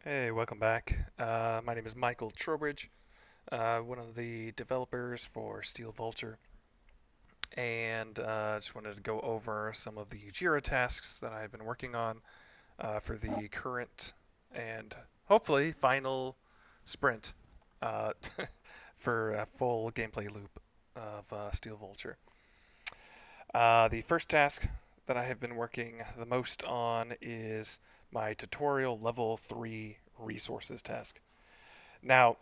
Hey, welcome back. My name is Michael Trowbridge, one of the developers for Steel Vulture, and just wanted to go over some of the Jira tasks that I've been working on for the current and hopefully final sprint uh, for a full gameplay loop of Steel Vulture. The first task that I have been working the most on is my tutorial level 3 resources task. Now,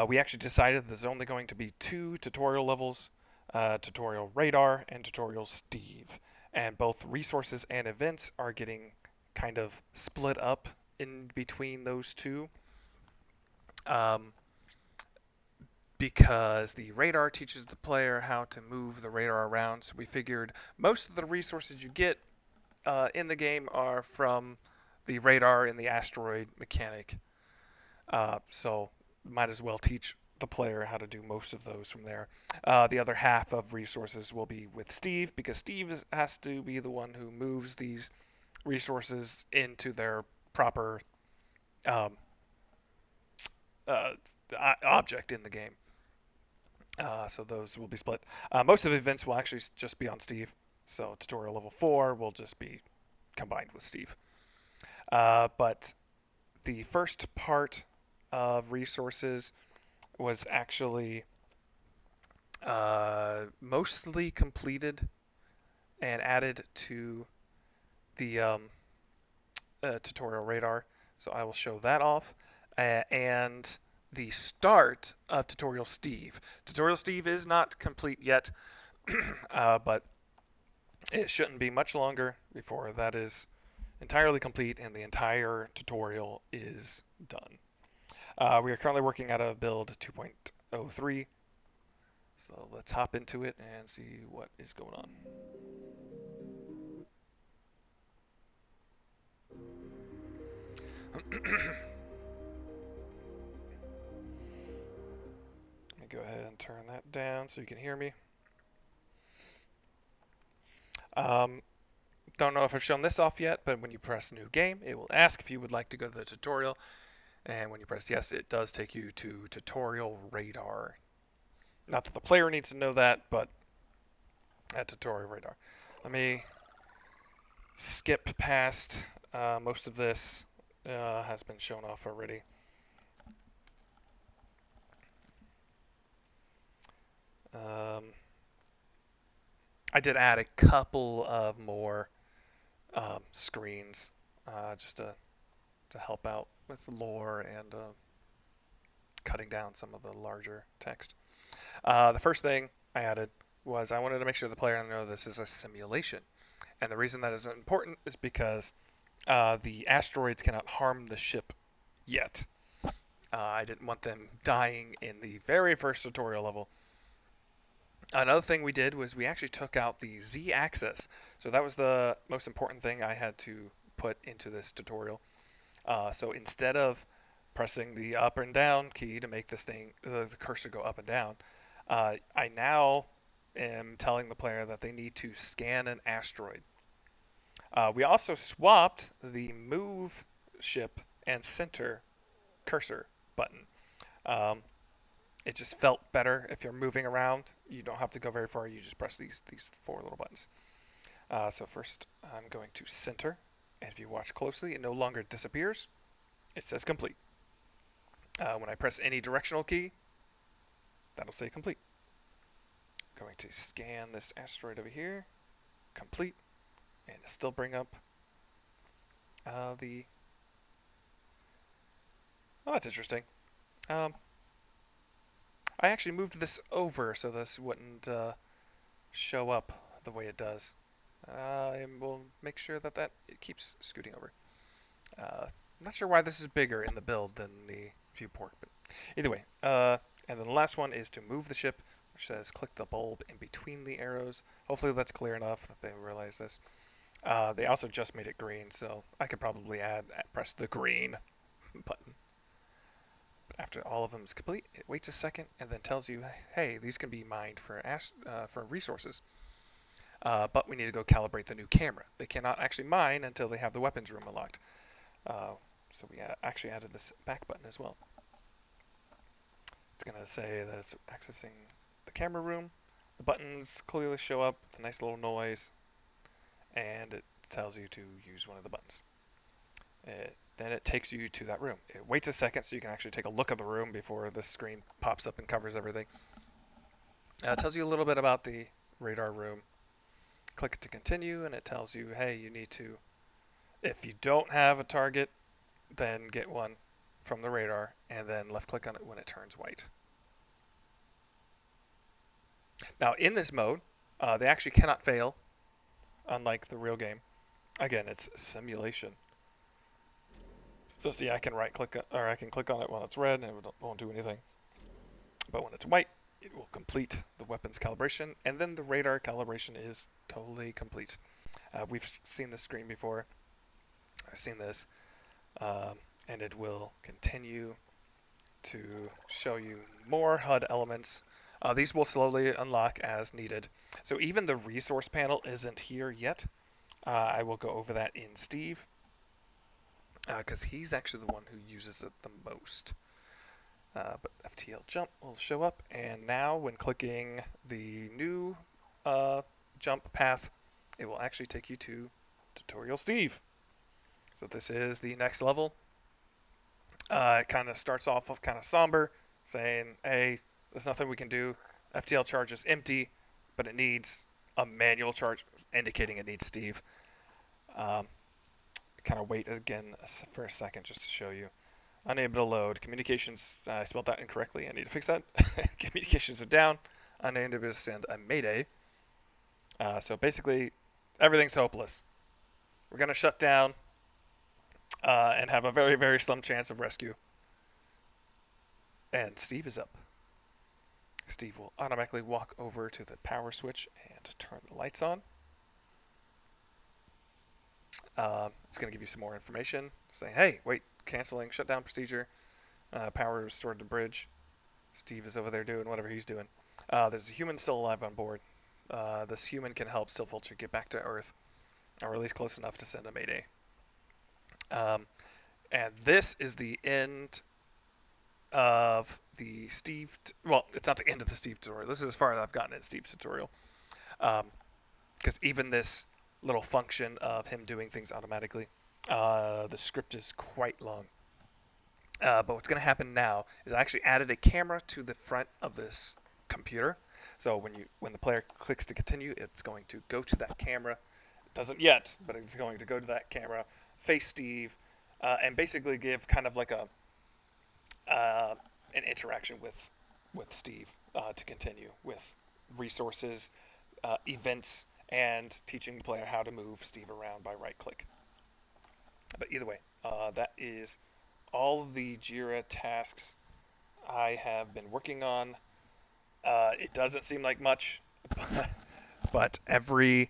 we actually decided there's only going to be two tutorial levels, tutorial radar and tutorial Steve. And both resources and events are getting kind of split up in between those two. Um, because the radar teaches the player how to move the radar around. So we figured most of the resources you get in the game are from the radar and the asteroid mechanic. So might as well teach the player how to do most of those from there. The other half of resources will be with Steve because Steve has to be the one who moves these resources into their proper um, uh, object in the game. So those will be split. Most of the events will actually just be on Steve. So tutorial level 4 will just be combined with Steve. But the first part of resources was actually mostly completed and added to the tutorial radar. So I will show that off. And the start of Tutorial Steve. Tutorial Steve is not complete yet, but it shouldn't be much longer before that is entirely complete and the entire tutorial is done. We are currently working at a build 2.03, so let's hop into it and see what is going on. Let me go ahead and turn that down so you can hear me. Um, don't know if I've shown this off yet, but when you press new game, it will ask if you would like to go to the tutorial. And when you press yes, it does take you to tutorial radar. Not that the player needs to know that, but at tutorial radar. Let me skip past most of this. Has been shown off already. Um, I did add a couple of more screens just to help out with lore and cutting down some of the larger text. The first thing I added was I wanted to make sure the player know this is a simulation. And the reason that is important is because the asteroids cannot harm the ship yet. I didn't want them dying in the very first tutorial level. Another thing we did was we actually took out the Z-axis. So that was the most important thing I had to put into this tutorial. So instead of pressing the up and down key to make this thing, the cursor go up and down, I now am telling the player that they need to scan an asteroid. We also swapped the move ship and center cursor button. Um, it just felt better if you're moving around. You don't have to go very far. You just press these four little buttons. So first, I'm going to center, and if you watch closely, it no longer disappears. It says complete. When I press any directional key, that'll say complete. I'm going to scan this asteroid over here, complete, and still bring up the. Oh, that's interesting. Um, I actually moved this over so this wouldn't show up the way it does. And we'll make sure that it keeps scooting over. I'm not sure why this is bigger in the build than the viewport, but either way. And then the last one is to move the ship, which says click the bulb in between the arrows. Hopefully that's clear enough that they realize this. They also just made it green, so I could probably press the green button. But after all of them is complete, it waits a second and then tells you, hey, these can be mined for resources. But we need to go calibrate the new camera. They cannot actually mine until they have the weapons room unlocked. Uh, So we actually added this back button as well. It's going to say that it's accessing the camera room. The buttons clearly show up with a nice little noise, and it tells you to use one of the buttons. Then it takes you to that room. It waits a second so you can actually take a look at the room before the screen pops up and covers everything. It tells you a little bit about the radar room. Click to continue, and it tells you, hey, you need to, if you don't have a target, then get one from the radar, and then left click on it when it turns white. Now, in this mode, they actually cannot fail, unlike the real game. Again, it's simulation. So see, I can right click, or I can click on it when it's red, and it won't do anything. But when it's white, it will complete the weapon's calibration, and then the radar calibration is totally complete. We've seen this screen before. I've seen this, and it will continue to show you more HUD elements. These will slowly unlock as needed. So even the resource panel isn't here yet. I will go over that in Steve, because he's actually the one who uses it the most. But FTL jump will show up, and now when clicking the new jump path, it will actually take you to Tutorial Steve. So this is the next level. It kind of starts off kind of somber, saying, hey, there's nothing we can do. FTL charge is empty, but it needs a manual charge, indicating it needs Steve. Kind of wait again for a second just to show you. Unable to load. Communications, I spelled that incorrectly. I need to fix that. Communications are down. Unable to send a mayday. So basically, everything's hopeless. We're going to shut down and have a very, very slim chance of rescue. And Steve is up. Steve will automatically walk over to the power switch and turn the lights on. It's going to give you some more information, saying, hey, wait, canceling shutdown procedure. Power restored to bridge. Steve is over there doing whatever he's doing. There's a human still alive on board. This human can help Vulture get back to Earth, or at least close enough to send a mayday. And this is the end of the Steve. Well, it's not the end of the Steve tutorial. This is as far as I've gotten in Steve's tutorial. Because even this little function of him doing things automatically, the script is quite long. But what's going to happen now is I actually added a camera to the front of this computer. So when the player clicks to continue, it's going to go to that camera. It doesn't yet, but it's going to go to that camera, face Steve, and basically give kind of like an interaction with Steve to continue with resources, events, and teaching the player how to move Steve around by right click. But either way, that is all of the Jira tasks I have been working on. It doesn't seem like much, but every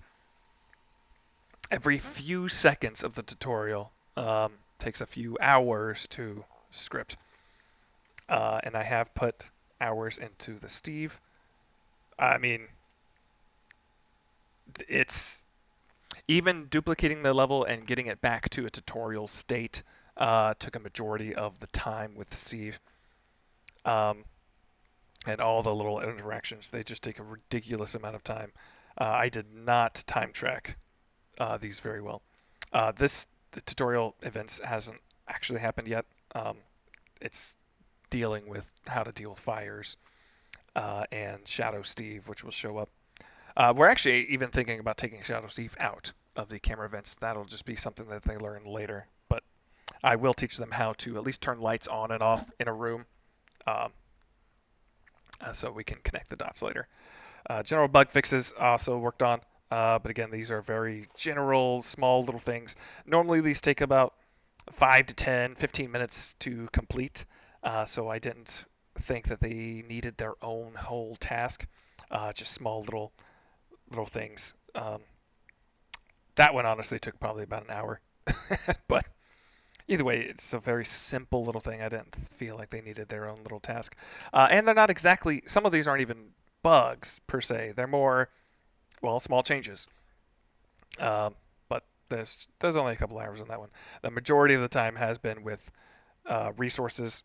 few seconds of the tutorial takes a few hours to script. And I have put hours into the Steve. I mean, it's even duplicating the level and getting it back to a tutorial state took a majority of the time with Steve. And all the little interactions, they just take a ridiculous amount of time. I did not time track these very well. The tutorial events hasn't actually happened yet. It's dealing with how to deal with fires and Shadow Steve, which will show up. We're actually even thinking about taking Shadow Steve out of the camera events. That'll just be something that they learn later. But I will teach them how to at least turn lights on and off in a room so we can connect the dots later. General bug fixes also worked on. But again, these are very general, small little things. Normally these take about 5 to 10, 15 minutes to complete. So I didn't think that they needed their own whole task. Just small little things. That one honestly took probably about an hour. But either way, it's a very simple little thing. I didn't feel like they needed their own little task. And they're not exactly, some of these aren't even bugs per se. They're more, well, small changes. But there's only a couple hours on that one. The majority of the time has been with resources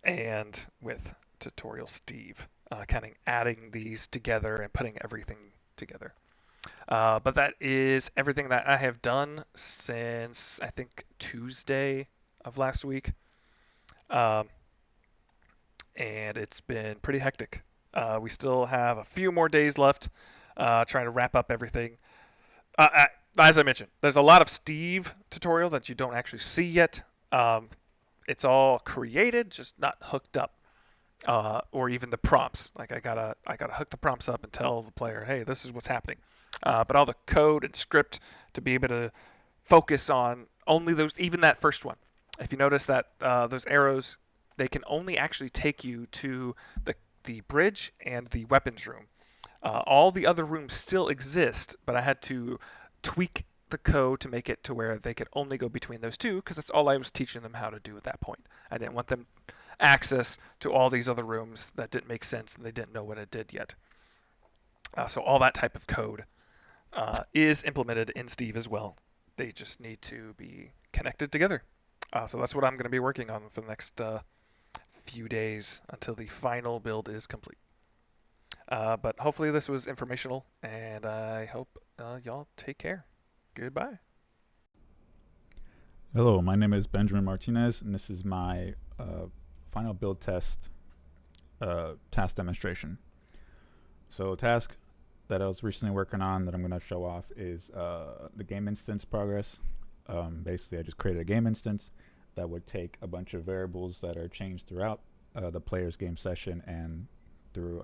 and with tutorial Steve, kind of adding these together and putting everything together. But that is everything that I have done since I think Tuesday of last week, um, and it's been pretty hectic. We still have a few more days left, trying to wrap up everything. As I mentioned, there's a lot of Steve tutorial that you don't actually see yet. Um, it's all created, just not hooked up, or even the prompts. Like I gotta hook the prompts up and tell the player, hey, this is what's happening. But all the code and script to be able to focus on only those, even that first one. If you notice that those arrows, they can only actually take you to the bridge and the weapons room. All the other rooms still exist, but I had to tweak the code to make it to where they could only go between those two, because that's all I was teaching them how to do at that point. I didn't want them access to all these other rooms that didn't make sense and they didn't know what it did yet. So all that type of code is implemented in Steve as well. They just need to be connected together. So that's what I'm going to be working on for the next few days until the final build is complete. But hopefully this was informational, and I hope y'all take care. Goodbye. Hello, my name is Benjamin Martinez, and this is my final build test task demonstration. So, a task that I was recently working on that I'm going to show off is the game instance progress. Basically, I just created a game instance that would take a bunch of variables that are changed throughout the player's game session, and through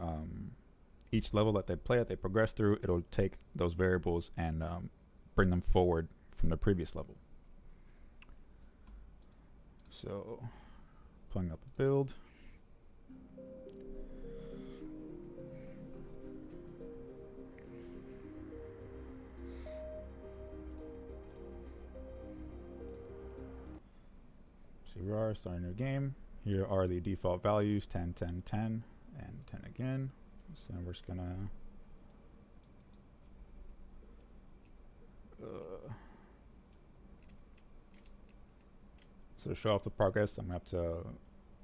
each level that they progress through, it'll take those variables and bring them forward from the previous level. So, pulling up a build. So here we are, starting a new game. Here are the default values, 10, 10, 10, and 10 again. So we're just gonna so to show off the progress, I'm gonna have to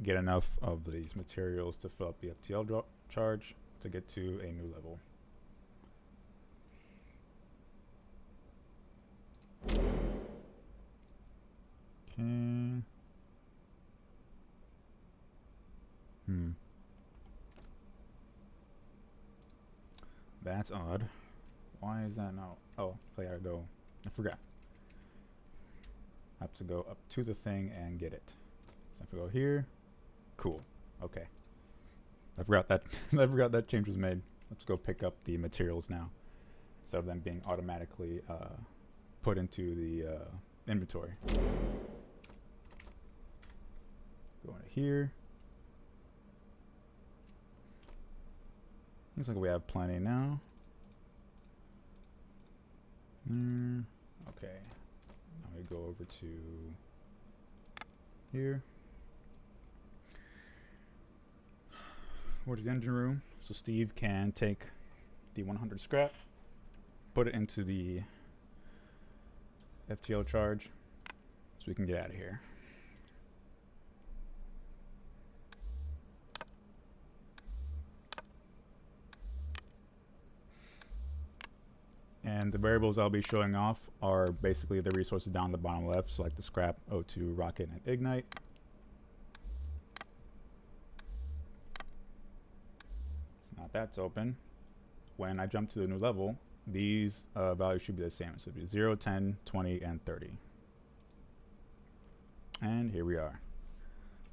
get enough of these materials to fill up the FTL charge to get to a new level. Okay. That's odd. Why is that now? Oh, I gotta go. I forgot. I have to go up to the thing and get it. So I have to go here. Cool. Okay. I forgot that. I forgot that change was made. Let's go pick up the materials now, instead of them being automatically put into the inventory. Go into here. Looks like we have plenty now. Okay. Now we go over to here. Where's the engine room? So Steve can take the 100 scrap, put it into the FTL charge, so we can get out of here. And the variables I'll be showing off are basically the resources down the bottom left, so like the scrap, O2, rocket, and ignite. So now that's open. When I jump to the new level, these values should be the same. So it'll be 0, 10, 20, and 30. And here we are.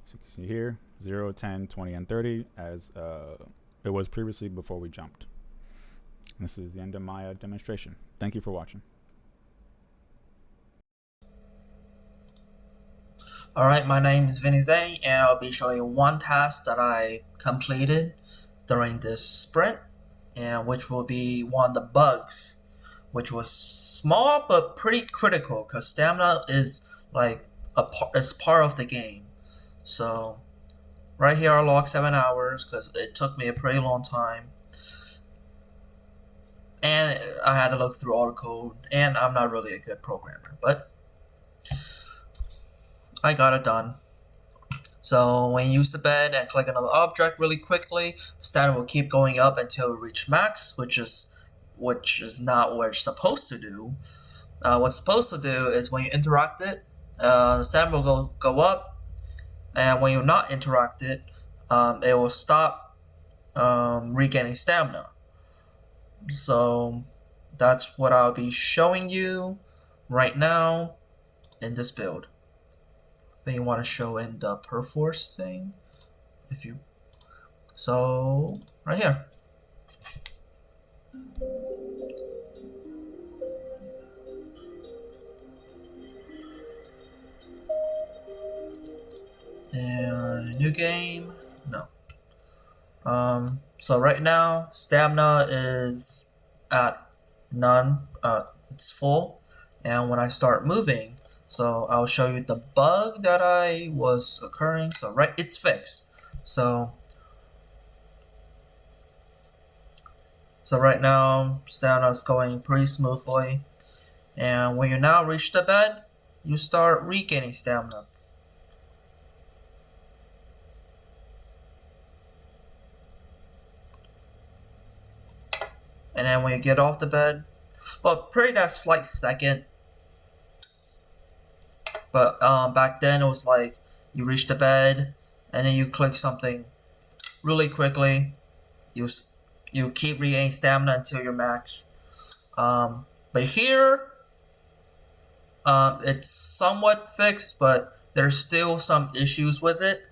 So you can see here, 0, 10, 20, and 30 as it was previously before we jumped. This is the end of my demonstration. Thank you for watching. Alright, my name is Vinny Zhang, and I'll be showing you one task that I completed during this sprint, and which will be one of the bugs, which was small but pretty critical because stamina is like is part of the game. So right here I logged 7 hours because it took me a pretty long time. and I had to look through all the code, and I'm not really a good programmer, but I got it done. So when you use the bed and click another object really quickly, the standard will keep going up until it reach max, which is not what it's supposed to do. What's supposed to do is when you interact it, the standard will go up, and when you not interact it, it will stop regaining stamina. So that's what I'll be showing you right now in this build. I think you want to show in the perforce thing, if you so right here. And new game, no. So right now stamina is at none. It's full, and when I start moving, so I'll show you the bug that I was occurring. So right, it's fixed. So right now stamina is going pretty smoothly, and when you now reach the bed, you start regaining stamina. And then when you get off the bed, well, pretty that slight second. But back then it was like you reach the bed, and then you click something really quickly. You keep regaining stamina until you're max. But here, it's somewhat fixed, but there's still some issues with it.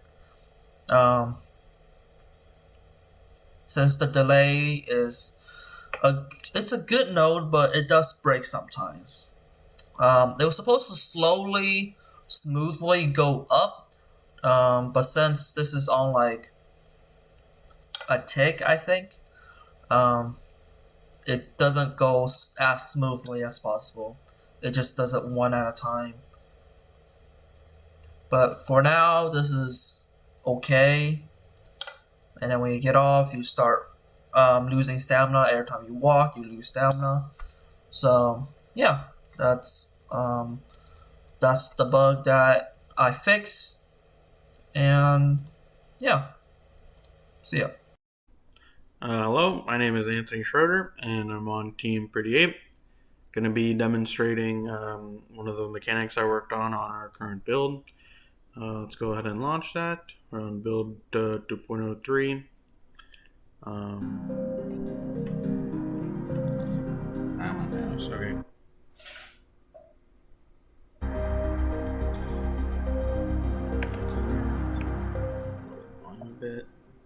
Since the delay is it's a good node, but it does break sometimes. It was supposed to slowly, smoothly go up, but since this is on like a tick, I think, it doesn't go as smoothly as possible. It just does it one at a time. But for now, this is okay. And then when you get off, you start losing stamina. Every time you walk, you lose stamina. So yeah, that's the bug that I fixed. And yeah, see ya. Hello, my name is Anthony Schroder, and I'm on Team Pretty Ape. Going to be demonstrating one of the mechanics I worked on our current build. Let's go ahead and launch that. We're on build 2.03. Sorry.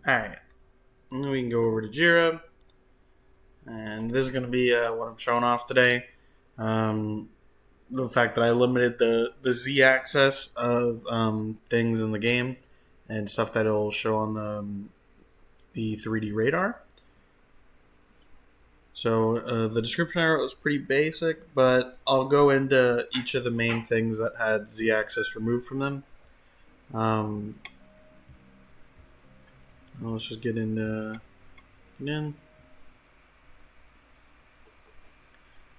Alright. And then we can go over to Jira. And this is going to be what I'm showing off today. The fact that I limited the z-axis of things in the game and stuff that it'll show on the 3D radar. So the description I wrote was pretty basic, but I'll go into each of the main things that had z-axis removed from them. Let's just get in.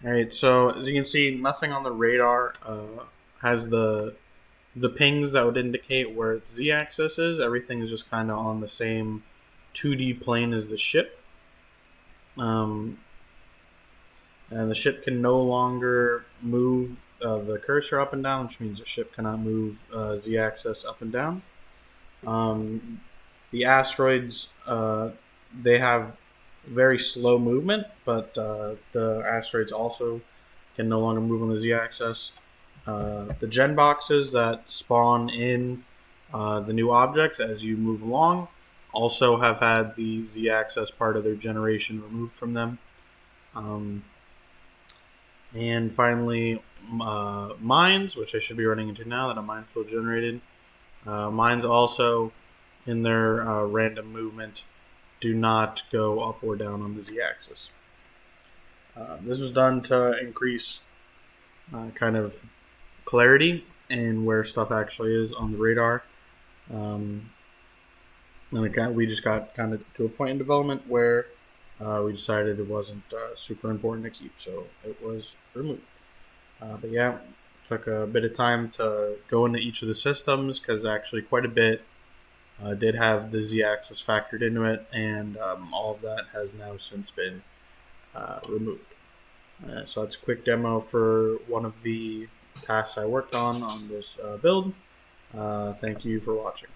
Alright, so as you can see, nothing on the radar has the pings that would indicate where its z-axis is. Everything is just kind of on the same 2D plane as the ship. And the ship can no longer move the cursor up and down, which means the ship cannot move z-axis up and down. The asteroids, they have very slow movement, but the asteroids also can no longer move on the z-axis. The gen boxes that spawn in the new objects as you move along also have had the z-axis part of their generation removed from them. And finally, mines, which I should be running into now that a mine flow generated. Mines also, in their random movement, do not go up or down on the z-axis. This was done to increase kind of clarity in where stuff actually is on the radar. And we just got kind of to a point in development where we decided it wasn't super important to keep, so it was removed. But yeah, it took a bit of time to go into each of the systems because actually quite a bit did have the z-axis factored into it, and all of that has now since been removed. So that's a quick demo for one of the tasks I worked on this build. Thank you for watching.